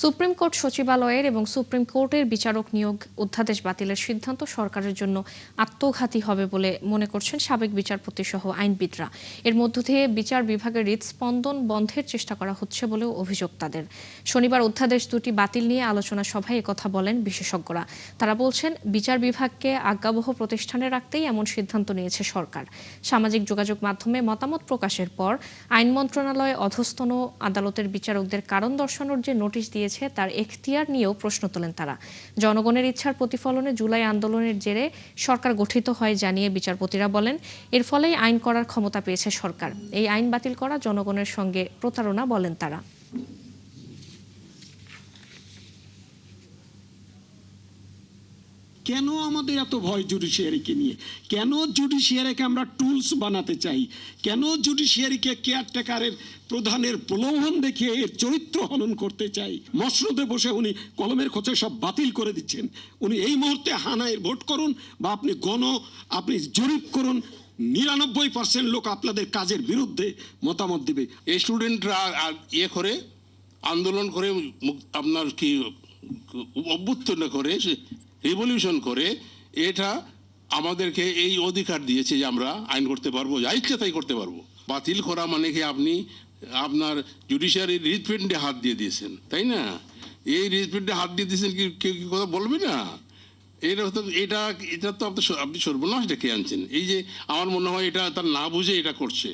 Supreme court সচিবালয়ের এবং supreme কোর্টের বিচারক নিয়োগ অধ্যাদেশ বাতিলের সিদ্ধান্ত সরকারের জন্য আত্মঘাতী হবে বলে মনে করছেন সাবেক বিচারপতি সহ আইনবিদরা। এর মধ্য দিয়ে বিচার বিভাগের হৃদস্পন্দন বন্ধের চেষ্টা করা হচ্ছে বলেও অভিযোগ তাদের। শনিবার অধ্যাদেশ দুটি বাতিল নিয়ে আলোচনা সভায় একথা বলেন বিশেষজ্ঞরা। তারা বলছেন, বিচার বিভাগকে আজ্ঞাবহ প্রতিষ্ঠানে রাখতেই এমন সিদ্ধান্ত নিয়েছে সরকার। সামাজিক যোগাযোগ মাধ্যমে মতামত প্রকাশের পর আইন মন্ত্রণালয় অধস্তন আদালতের বিচারকদের কারণ দর্শানোর যে নোটিশ দিয়েছে তার এখতিয়ার নিয়েও প্রশ্ন তোলেন তারা। জনগণের ইচ্ছার প্রতিফলনে জুলাই আন্দোলনের জেরে সরকার গঠিত হয় জানিয়ে বিচারপতিরা বলেন, এর ফলেই আইন করার ক্ষমতা পেয়েছে সরকার। এই আইন বাতিল করা জনগণের সঙ্গে প্রতারণা বলেন তারা। কেন আমাদের এত ভয় জুডিশিয়ারিকে নিয়ে? কেন জুডিশিয়ারিকে আমরা টুলস বানাতে চাই? কেন জুডিশিয়ারিকে কেয়ারটেকারের প্রধানের প্রলোভন দেখিয়ে এর চরিত্র হনন করতে চাই? মসনদে বসে উনি কলমের খোঁচে সব বাতিল করে দিচ্ছেন। উনি এই মুহূর্তে হানায় ভোট করুন বা আপনি জরিপ করুন, 99% লোক আপনাদের কাজের বিরুদ্ধে মতামত দিবে। এই স্টুডেন্টরা করে আন্দোলন করে আপনার কি অভ্যুত্থান করে রিভলিউশন করে এটা আমাদেরকে এই অধিকার দিয়েছে যে আমরা আইন করতে পারবো, যা ইচ্ছে তাই করতে পারবো। বাতিল করা মানে কি আপনি আপনার জুডিশিয়ারির হৃদপিণ্ডে হাত দিয়ে দিয়েছেন, তাই না? এই হৃদপিণ্ডে হাত দিয়ে দিয়েছেন, কেউ কি কথা বলবে না? এটা তো আপনি সর্বনাশ ডেকে আনছেন। এই যে আমার মনে হয় এটা তার না বুঝে এটা করছে।